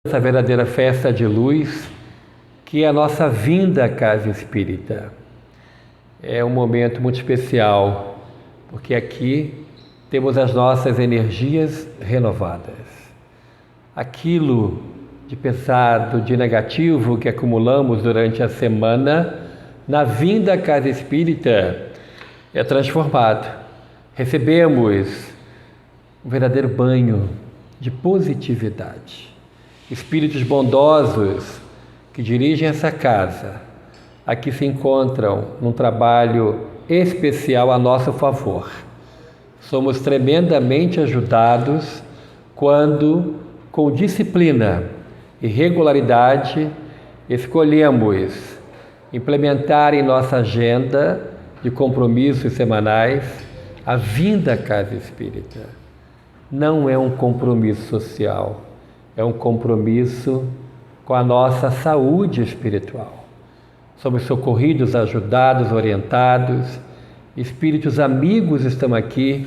essa verdadeira festa de luz, que é a nossa vinda à casa espírita. É um momento muito especial, porque aqui temos as nossas energias renovadas. Aquilo de pesado, de negativo que acumulamos durante a semana, na vinda à casa espírita, é transformado. Recebemos um verdadeiro banho de positividade. Espíritos bondosos que dirigem essa casa, aqui se encontram num trabalho especial a nosso favor. Somos tremendamente ajudados quando, com disciplina e regularidade, escolhemos implementar em nossa agenda de compromissos semanais a vinda à casa espírita. Não é um compromisso social, é um compromisso com a nossa saúde espiritual. Somos socorridos, ajudados, orientados. Espíritos amigos estão aqui,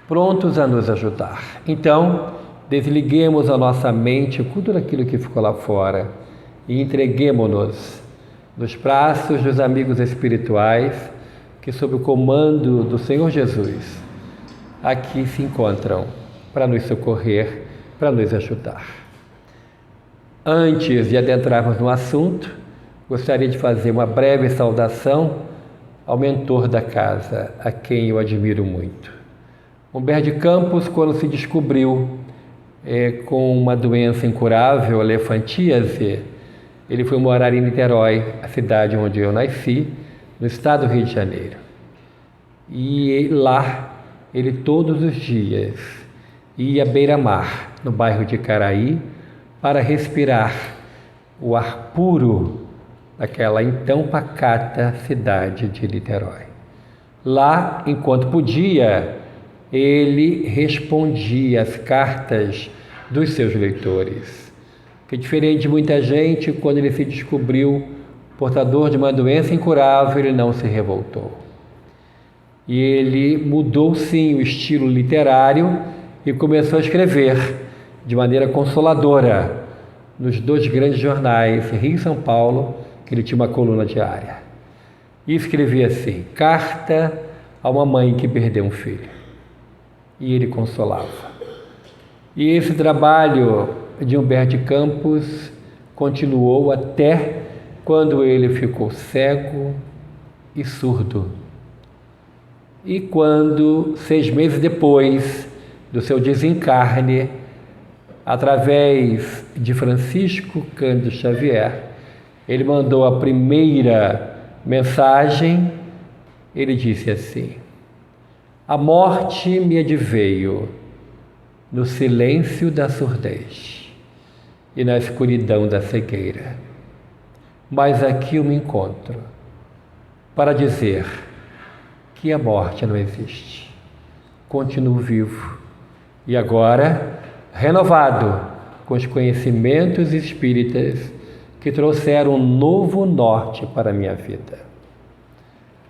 prontos a nos ajudar. Então, desliguemos a nossa mente com tudo aquilo que ficou lá fora e entreguemo-nos nos braços dos amigos espirituais que, sob o comando do Senhor Jesus, aqui se encontram para nos socorrer, para nos ajudar. Antes de adentrarmos no assunto, gostaria de fazer uma breve saudação ao mentor da casa, a quem eu admiro muito. Humberto de Campos, quando se descobriu com uma doença incurável, a elefantíase, ele foi morar em Niterói, a cidade onde eu nasci, no estado do Rio de Janeiro. E lá, ele todos os dias ia à beira-mar, no bairro de Caraí, para respirar o ar puro daquela então pacata cidade de Niterói. Lá, enquanto podia, ele respondia às cartas dos seus leitores. Que, diferente de muita gente, quando ele se descobriu portador de uma doença incurável, ele não se revoltou. E ele mudou sim o estilo literário e começou a escrever de maneira consoladora nos dois grandes jornais, Rio e São Paulo, que ele tinha uma coluna diária. E escrevia assim: carta a uma mãe que perdeu um filho. E ele consolava. E esse trabalho de Humberto de Campos continuou até quando ele ficou cego e surdo. E quando, 6 meses depois do seu desencarne, através de Francisco Cândido Xavier, ele mandou a primeira mensagem. Ele disse assim: a morte me adveio no silêncio da surdez e na escuridão da cegueira, mas aqui eu me encontro para dizer que a morte não existe. Continuo vivo e agora renovado com os conhecimentos espíritas que trouxeram um novo norte para a minha vida.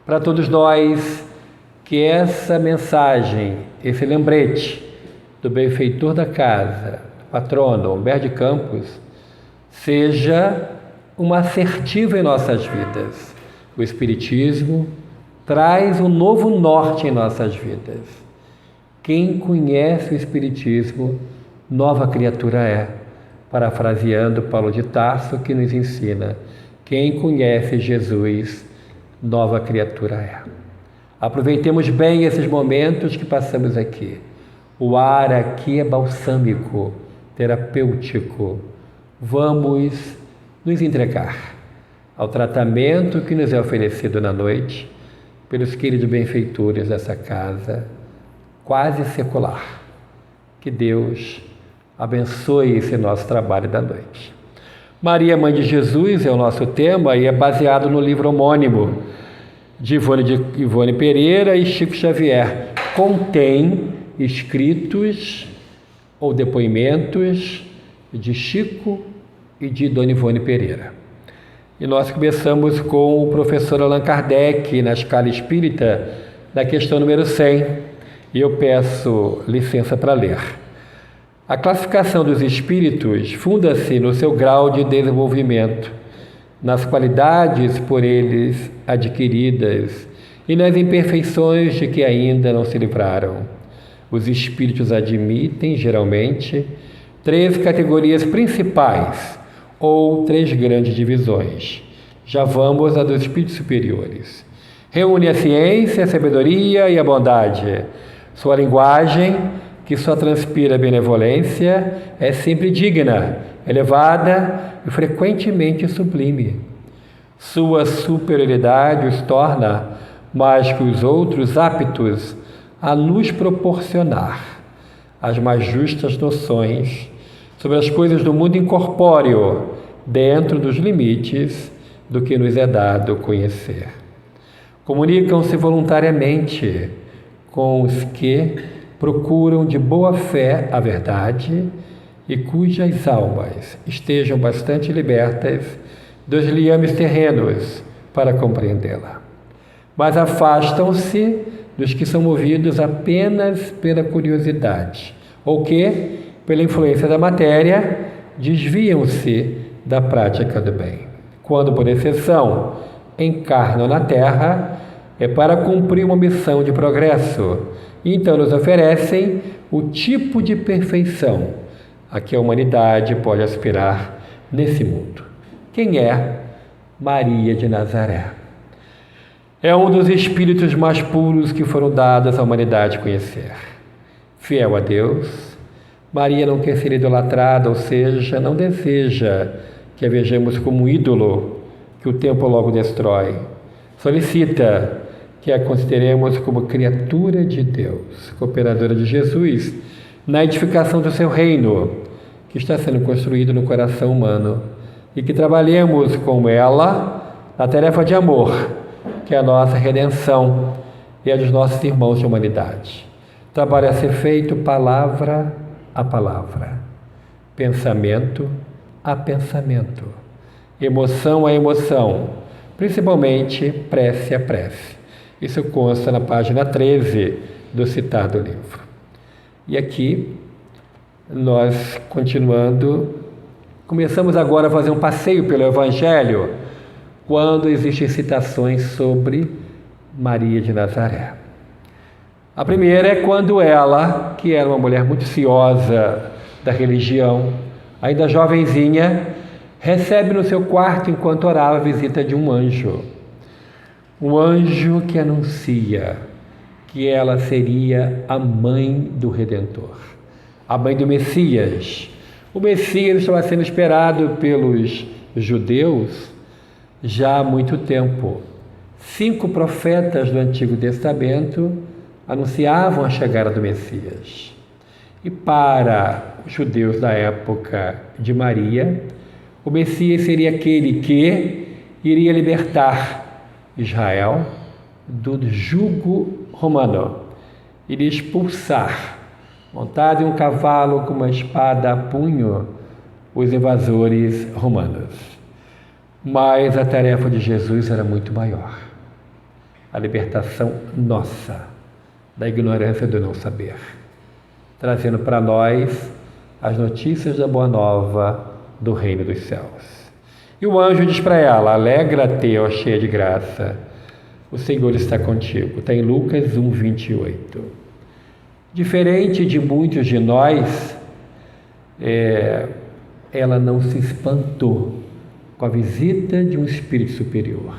Para todos nós, que essa mensagem, esse lembrete do benfeitor da casa, patrono Humberto de Campos, seja uma assertiva em nossas vidas. O Espiritismo traz um novo norte em nossas vidas. Quem conhece o Espiritismo, nova criatura é. Parafraseando Paulo de Tarso, que nos ensina: quem conhece Jesus, nova criatura é. Aproveitemos bem esses momentos que passamos aqui. O ar aqui é balsâmico, terapêutico. Vamos nos entregar ao tratamento que nos é oferecido na noite pelos queridos benfeitores dessa casa quase secular. Que Deus abençoe esse nosso trabalho da noite. Maria, Mãe de Jesus, é o nosso tema e é baseado no livro homônimo de Ivone Pereira e Chico Xavier. Contém escritos ou depoimentos de Chico e de Dona Ivone Pereira. E nós começamos com o professor Allan Kardec, na escala espírita, na questão número 100. E eu peço licença para ler. A classificação dos espíritos funda-se no seu grau de desenvolvimento, nas qualidades por eles adquiridas e nas imperfeições de que ainda não se livraram. Os espíritos admitem, geralmente, 3 categorias principais ou 3 grandes divisões. Já vamos à dos espíritos superiores. Reúne a ciência, a sabedoria e a bondade. Sua linguagem, que só transpira benevolência, é sempre digna, elevada e frequentemente sublime. Sua superioridade os torna, mais que os outros, aptos a nos proporcionar as mais justas noções sobre as coisas do mundo incorpóreo, dentro dos limites do que nos é dado conhecer. Comunicam-se voluntariamente com os que procuram de boa fé a verdade e cujas almas estejam bastante libertas dos liames terrenos para compreendê-la. Mas afastam-se dos que são movidos apenas pela curiosidade, ou que, pela influência da matéria, desviam-se da prática do bem. Quando, por exceção, encarnam na Terra, é para cumprir uma missão de progresso, e então nos oferecem o tipo de perfeição a que a humanidade pode aspirar nesse mundo. Quem é Maria de Nazaré? É um dos espíritos mais puros que foram dados à humanidade conhecer. Fiel a Deus, Maria não quer ser idolatrada, ou seja, não deseja que a vejamos como um ídolo que o tempo logo destrói. Solicita que a consideremos como criatura de Deus, cooperadora de Jesus, na edificação do seu reino, que está sendo construído no coração humano, e que trabalhemos com ela na tarefa de amor, que é a nossa redenção e a dos nossos irmãos de humanidade. Trabalho a ser feito palavra a palavra, pensamento a pensamento, emoção a emoção, principalmente prece a prece. Isso consta na página 13 do citado livro. E aqui, nós continuando, começamos agora a fazer um passeio pelo Evangelho, quando existem citações sobre Maria de Nazaré. A primeira é quando ela, que era uma mulher muito ciosa da religião, ainda jovenzinha, recebe no seu quarto, enquanto orava, a visita de um anjo. Um anjo que anuncia que ela seria a mãe do Redentor, a mãe do Messias. O Messias estava sendo esperado pelos judeus já há muito tempo. 5 profetas do Antigo Testamento anunciavam a chegada do Messias. E para os judeus da época de Maria, o Messias seria aquele que iria libertar Israel do jugo romano, iria expulsar, montado em um cavalo com uma espada a punho, os invasores romanos. Mas a tarefa de Jesus era muito maior. A libertação nossa, da ignorância do não saber, trazendo para nós as notícias da boa nova do reino dos céus. E o anjo diz para ela: alegra-te, ó cheia de graça, o Senhor está contigo. Está em Lucas 1:28. Diferente de muitos de nós, ela não se espantou com a visita de um espírito superior.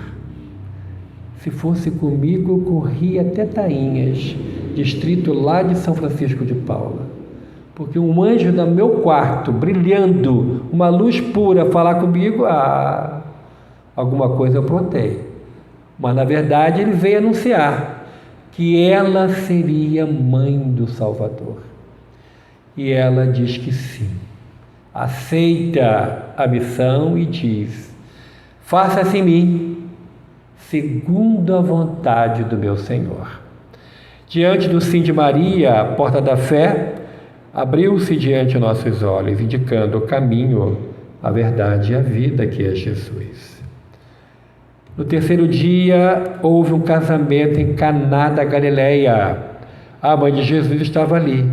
Se fosse comigo, eu corria até Tainhas, distrito lá de São Francisco de Paula, porque um anjo no meu quarto, brilhando, uma luz pura, falar comigo, alguma coisa eu aprontei. Mas, na verdade, ele veio anunciar que ela seria mãe do Salvador. E ela diz que sim. Aceita a missão e diz: faça-se em mim segundo a vontade do meu Senhor. Diante do sim de Maria, a porta da fé abriu-se diante de nossos olhos, indicando o caminho, a verdade e a vida, que é Jesus. No 3º dia, houve um casamento em Caná da Galileia. A mãe de Jesus estava ali,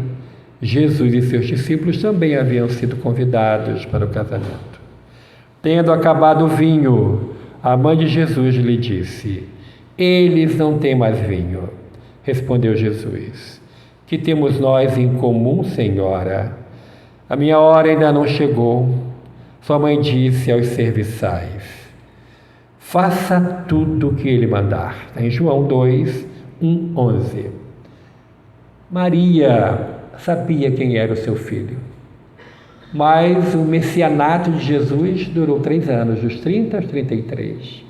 Jesus e seus discípulos também haviam sido convidados para o casamento. Tendo acabado o vinho, a mãe de Jesus lhe disse: eles não têm mais vinho. Respondeu Jesus: que temos nós em comum, Senhora? A minha hora ainda não chegou. Sua mãe disse aos serviçais: faça tudo o que ele mandar. Em João 2, 11. Maria sabia quem era o seu filho, mas o messianato de Jesus durou 3 anos, dos 30 aos 33.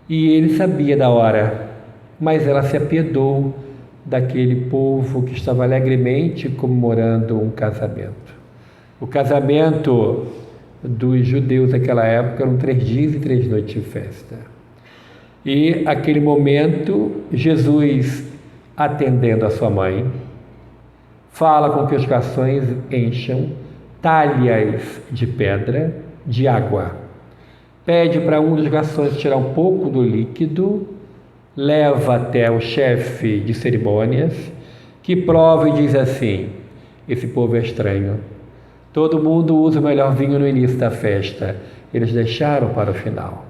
E ele sabia da hora, mas ela se apiedou daquele povo que estava alegremente comemorando um casamento. O casamento dos judeus naquela época eram 3 dias e 3 noites de festa. E aquele momento, Jesus, atendendo a sua mãe, fala com que os garçons encham talhas de pedra de água. Pede para um dos garçons tirar um pouco do líquido, leva até o chefe de cerimônias, que prova e diz assim: esse povo é estranho. Todo mundo usa o melhor vinho no início da festa. Eles deixaram para o final.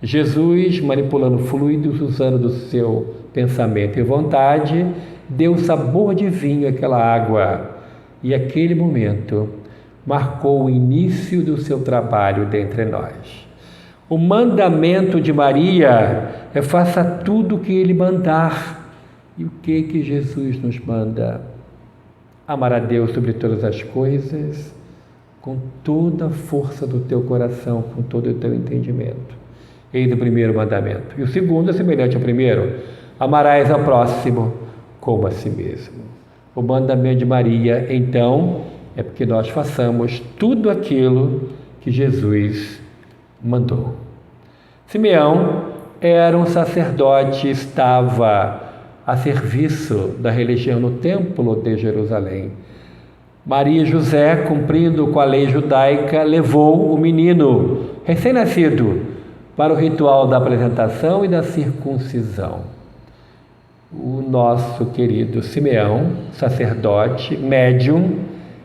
Jesus, manipulando fluidos, usando do seu pensamento e vontade, deu sabor de vinho àquela água. E aquele momento marcou o início do seu trabalho dentre nós. O mandamento de Maria é: faça tudo o que ele mandar. E o que Jesus nos manda? Amar a Deus sobre todas as coisas, com toda a força do teu coração, com todo o teu entendimento. Eis o primeiro mandamento. E o segundo é semelhante ao primeiro: amarás ao próximo como a si mesmo. O mandamento de Maria, então, é porque nós façamos tudo aquilo que Jesus mandou. Simeão era um sacerdote, estava a serviço da religião no templo de Jerusalém. Maria e José, cumprindo com a lei judaica, levou o menino recém-nascido para o ritual da apresentação e da circuncisão. O nosso querido Simeão, sacerdote, médium,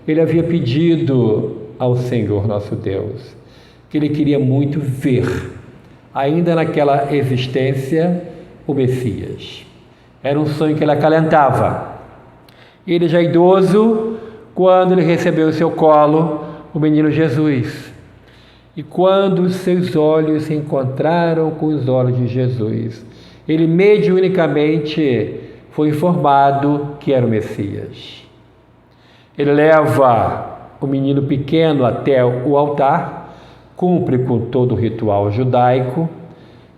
ele havia pedido ao Senhor nosso Deus que ele queria muito ver, ainda naquela existência, o Messias. Era um sonho que ele acalentava. Ele já idoso, quando ele recebeu em seu colo o menino Jesus. E quando os seus olhos se encontraram com os olhos de Jesus, ele mediunicamente foi informado que era o Messias. Ele leva o menino pequeno até o altar, cumpre com todo o ritual judaico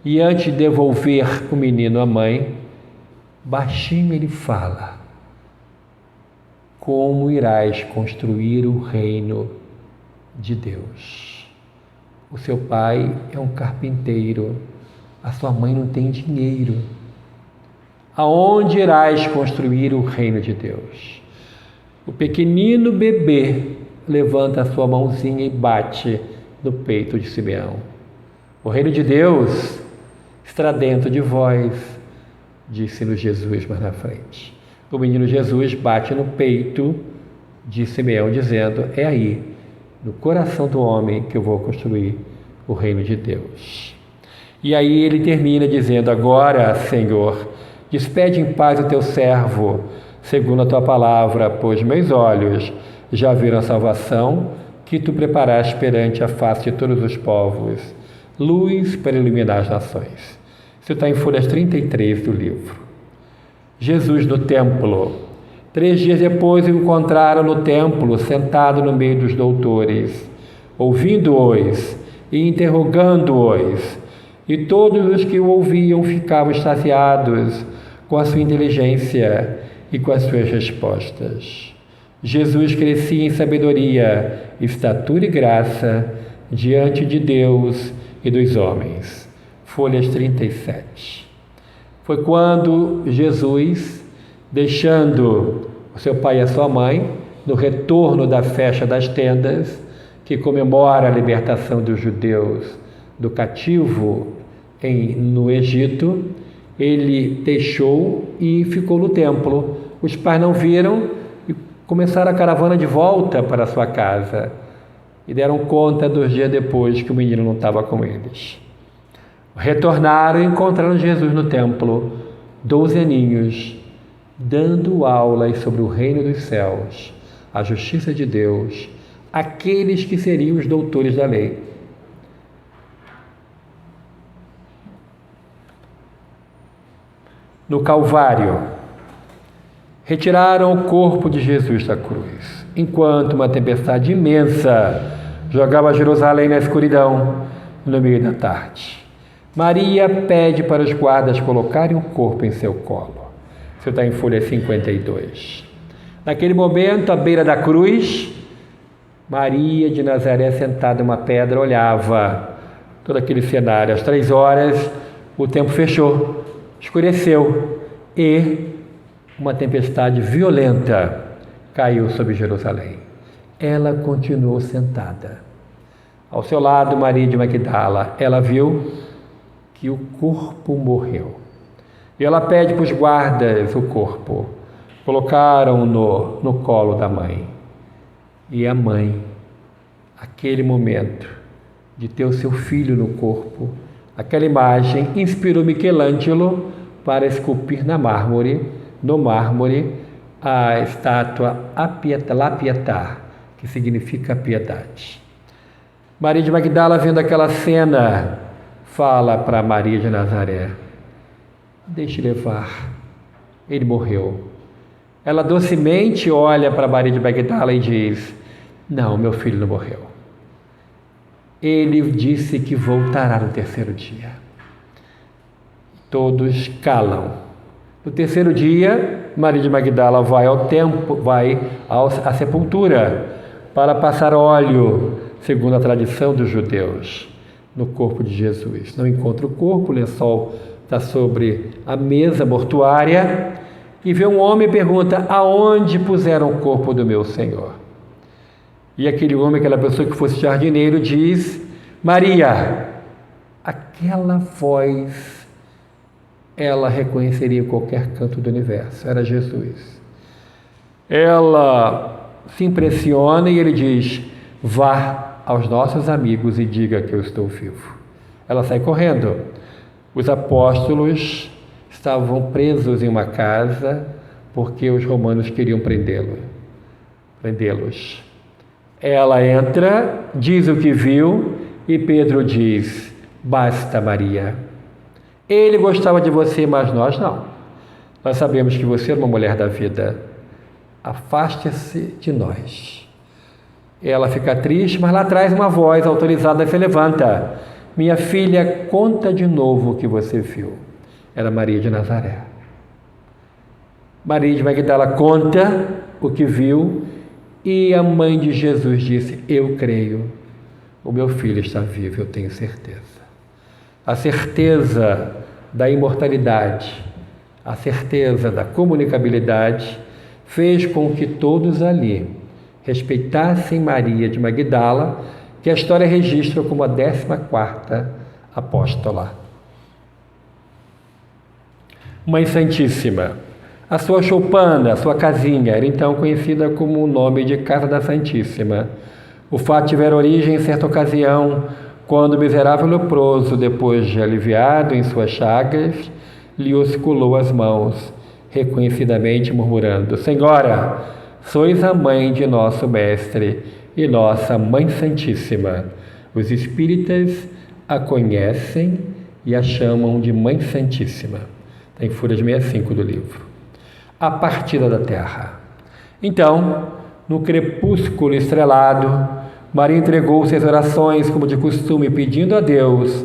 e, antes de devolver o menino à mãe, baixinho ele fala: como irás construir o reino de Deus? O seu pai é um carpinteiro, a sua mãe não tem dinheiro. Aonde irás construir o reino de Deus? O pequenino bebê levanta a sua mãozinha e bate no peito de Simeão. O reino de Deus está dentro de vós, disse-nos Jesus mais na frente. O menino Jesus bate no peito de Simeão, dizendo: é aí, no coração do homem, que eu vou construir o reino de Deus. E aí ele termina dizendo: agora, Senhor, despede em paz o teu servo, segundo a tua palavra, pois meus olhos já viram a salvação que tu preparaste perante a face de todos os povos, luz para iluminar as nações. Isso está em folhas 33 do livro. Jesus no templo. 3 dias depois o encontraram no templo, sentado no meio dos doutores, ouvindo-os e interrogando-os. E todos os que o ouviam ficavam extasiados com a sua inteligência e com as suas respostas. Jesus crescia em sabedoria, estatura e graça diante de Deus e dos homens. Folhas 37. Foi quando Jesus, deixando o seu pai e a sua mãe, no retorno da festa das tendas, que comemora a libertação dos judeus do cativo no Egito, ele deixou e ficou no templo. Os pais não viram e começaram a caravana de volta para sua casa e deram conta 2 dias depois que o menino não estava com eles. Retornaram e encontraram Jesus no templo, 12 aninhos, dando aulas sobre o reino dos céus, a justiça de Deus, aqueles que seriam os doutores da lei. No Calvário, retiraram o corpo de Jesus da cruz, enquanto uma tempestade imensa jogava Jerusalém na escuridão no meio da tarde. Maria pede para os guardas colocarem o corpo em seu colo. Isso está em folha 52. Naquele momento, à beira da cruz, Maria de Nazaré, sentada em uma pedra, olhava todo aquele cenário. Às 3 horas, o tempo fechou, escureceu e uma tempestade violenta caiu sobre Jerusalém. Ela continuou sentada. Ao seu lado, Maria de Magdala, ela viu que o corpo morreu. E ela pede para os guardas o corpo. Colocaram-no no colo da mãe. E a mãe, aquele momento de ter o seu filho no corpo, aquela imagem inspirou Michelangelo para esculpir no mármore, a estátua La Pietà, que significa piedade. Maria de Magdala, vendo aquela cena, fala para Maria de Nazaré: deixe levar, ele morreu. Ela docemente olha para Maria de Magdala e diz: não, meu filho não morreu. Ele disse que voltará no 3º dia. Todos calam. No 3º dia, Maria de Magdala vai à sepultura para passar óleo, segundo a tradição dos judeus, no corpo de Jesus. Não encontra o corpo, o lençol está sobre a mesa mortuária e vê um homem e pergunta: aonde puseram o corpo do meu Senhor? E aquele homem, aquela pessoa que fosse jardineiro, diz: Maria. Aquela voz, ela reconheceria em qualquer canto do universo, era Jesus. Ela se impressiona e ele diz: vá aos nossos amigos e diga que eu estou vivo. Ela sai correndo. Os apóstolos estavam presos em uma casa porque os romanos queriam prendê-los. Ela entra, diz o que viu e Pedro diz: basta, Maria. Ele gostava de você, mas nós não. Nós sabemos que você é uma mulher da vida. Afaste-se de nós. Ela fica triste, mas lá atrás uma voz autorizada se levanta: minha filha, conta de novo o que você viu. Era Maria de Nazaré. Maria de Magdala conta o que viu e a mãe de Jesus disse: eu creio, o meu filho está vivo, eu tenho certeza. A certeza da imortalidade, a certeza da comunicabilidade fez com que todos ali respeitassem Maria de Magdala, que a história registra como a 14ª apóstola. Mãe Santíssima. A sua choupana, a sua casinha, era então conhecida como o nome de Casa da Santíssima. O fato tivera origem em certa ocasião, quando o miserável leproso, depois de aliviado em suas chagas, lhe osculou as mãos, reconhecidamente murmurando: Senhora, sois a mãe de nosso Mestre e nossa Mãe Santíssima. Os espíritas a conhecem e a chamam de Mãe Santíssima. Está em folha 65 do livro. A partida da terra. Então, no crepúsculo estrelado, Maria entregou-se às orações, como de costume, pedindo a Deus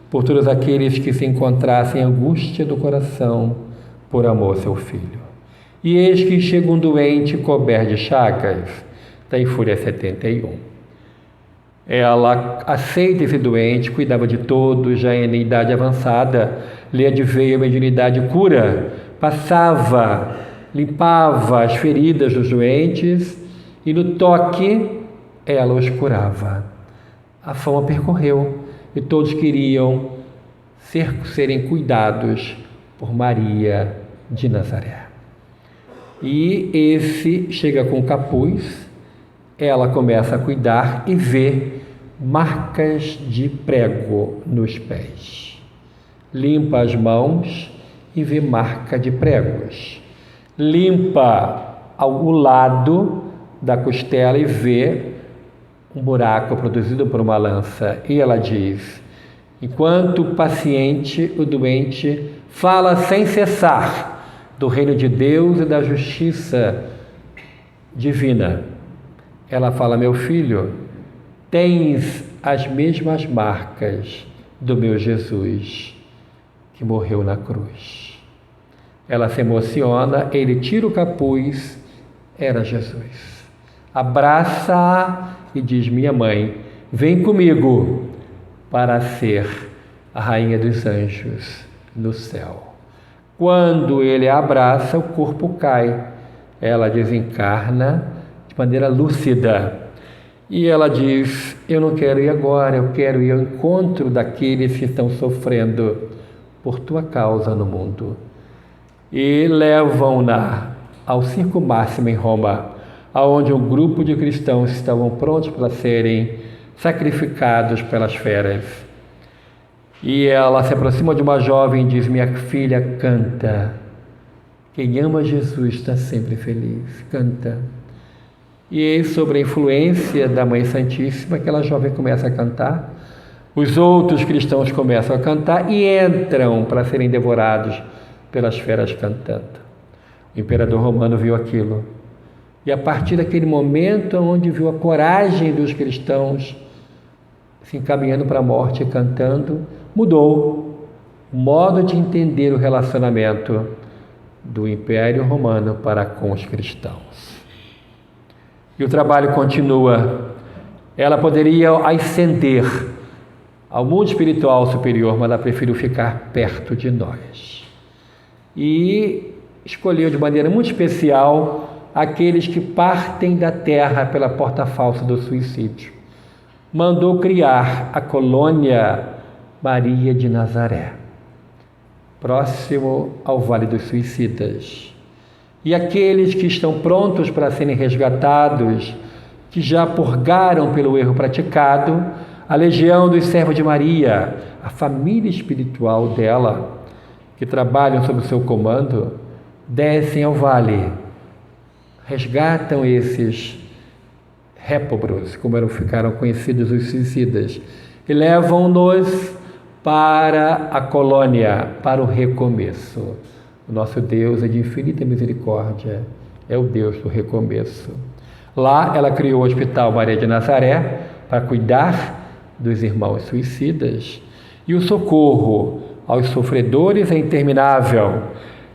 por todos aqueles que se encontrassem em angústia do coração por amor ao seu filho. E eis que chega um doente coberto de chagas, está em folha 71. Ela aceita esse doente, cuidava de todos, já em idade avançada, lhe adveio a mediunidade cura, passava, limpava as feridas dos doentes e no toque ela os curava. A fama percorreu e todos queriam serem cuidados por Maria de Nazaré. E esse chega com capuz, ela começa a cuidar e vê marcas de prego nos pés. Limpa as mãos e vê marca de pregos. Limpa o lado da costela e vê um buraco produzido por uma lança. E ela diz: enquanto o paciente, o doente, fala sem cessar do reino de Deus e da justiça divina, ela fala: meu filho, tens as mesmas marcas do meu Jesus que morreu na cruz. Ela se emociona, ele tira o capuz, era Jesus. Abraça-a e diz: minha mãe, vem comigo para ser a rainha dos anjos no céu. Quando ele a abraça, o corpo cai. Ela desencarna de maneira lúcida. E ela diz: eu não quero ir agora, eu quero ir ao encontro daqueles que estão sofrendo por tua causa no mundo. E levam-na ao Circo Máximo em Roma, onde um grupo de cristãos estavam prontos para serem sacrificados pelas feras. E ela se aproxima de uma jovem e diz: minha filha, canta. Quem ama Jesus está sempre feliz. Canta. E sobre a influência da Mãe Santíssima, aquela jovem começa a cantar. Os outros cristãos começam a cantar e entram para serem devorados pelas feras cantando. O imperador romano viu aquilo. E a partir daquele momento onde viu a coragem dos cristãos se encaminhando para a morte e cantando, mudou o modo de entender o relacionamento do Império Romano para com os cristãos. E o trabalho continua. Ela poderia ascender ao mundo espiritual superior, mas ela preferiu ficar perto de nós. E escolheu de maneira muito especial aqueles que partem da terra pela porta falsa do suicídio. Mandou criar a colônia Maria de Nazaré, próximo ao Vale dos Suicidas. E aqueles que estão prontos para serem resgatados, que já purgaram pelo erro praticado, a legião dos servos de Maria, a família espiritual dela, que trabalham sob o seu comando, descem ao vale, resgatam esses réprobos, como ficaram conhecidos os suicidas, e levam-nos para a colônia, para o recomeço. O nosso Deus é de infinita misericórdia, é o Deus do recomeço. Lá ela criou o Hospital Maria de Nazaré para cuidar dos irmãos suicidas, e o socorro aos sofredores é interminável.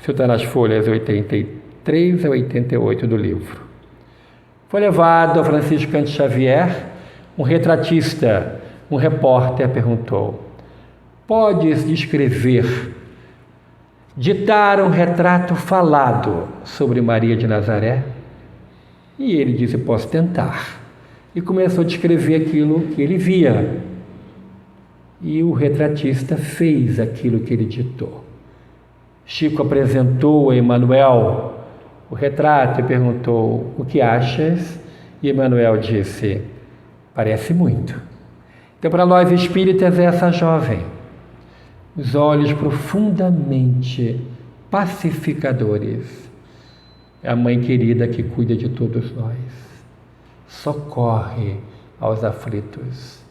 Isso está nas folhas 83 a 88 do livro. Foi levado a Francisco Cândido Xavier, um retratista, um repórter perguntou: podes descrever, ditar um retrato falado sobre Maria de Nazaré? E ele disse: posso tentar. E começou a descrever aquilo que ele via. E o retratista fez aquilo que ele ditou. Chico apresentou a Emmanuel o retrato e perguntou: o que achas? E Emmanuel disse: parece muito. Então, para nós espíritas, é essa jovem, os olhos profundamente pacificadores, é a mãe querida que cuida de todos nós, socorre aos aflitos,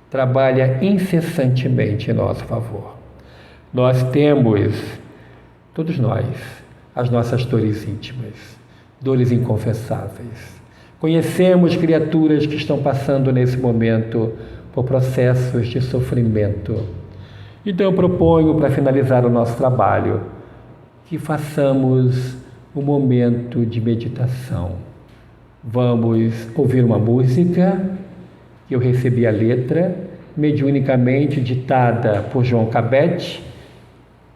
trabalha incessantemente em nosso favor. Nós temos, todos nós, as nossas dores íntimas, dores inconfessáveis. Conhecemos criaturas que estão passando nesse momento por processos de sofrimento. Então eu proponho, para finalizar o nosso trabalho, que façamos um momento de meditação. Vamos ouvir uma música, que eu recebi a letra, mediunicamente ditada por João Cabete,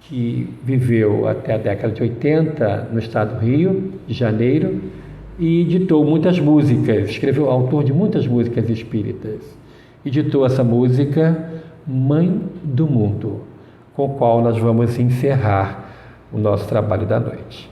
que viveu até a década de 80 no estado do Rio de Janeiro e ditou muitas músicas, escreveu, autor de muitas músicas espíritas, e ditou essa música Mãe do Mundo, com a qual nós vamos encerrar o nosso trabalho da noite.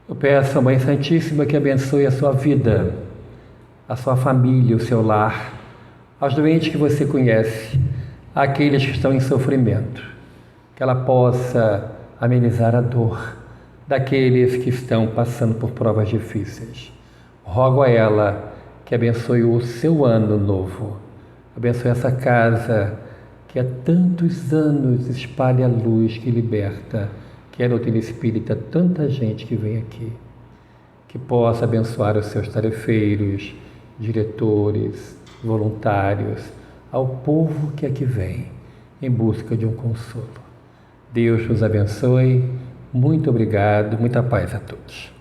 Eu peço à Mãe Santíssima que abençoe a sua vida, a sua família, o seu lar, aos doentes que você conhece, àqueles que estão em sofrimento, que ela possa amenizar a dor daqueles que estão passando por provas difíceis. Rogo a ela que abençoe o seu ano novo, abençoe essa casa que há tantos anos espalha a luz que liberta, que é a doutrina espírita, tanta gente que vem aqui, que possa abençoar os seus tarefeiros, diretores, voluntários, ao povo que aqui vem, em busca de um consolo. Deus nos abençoe, muito obrigado, muita paz a todos.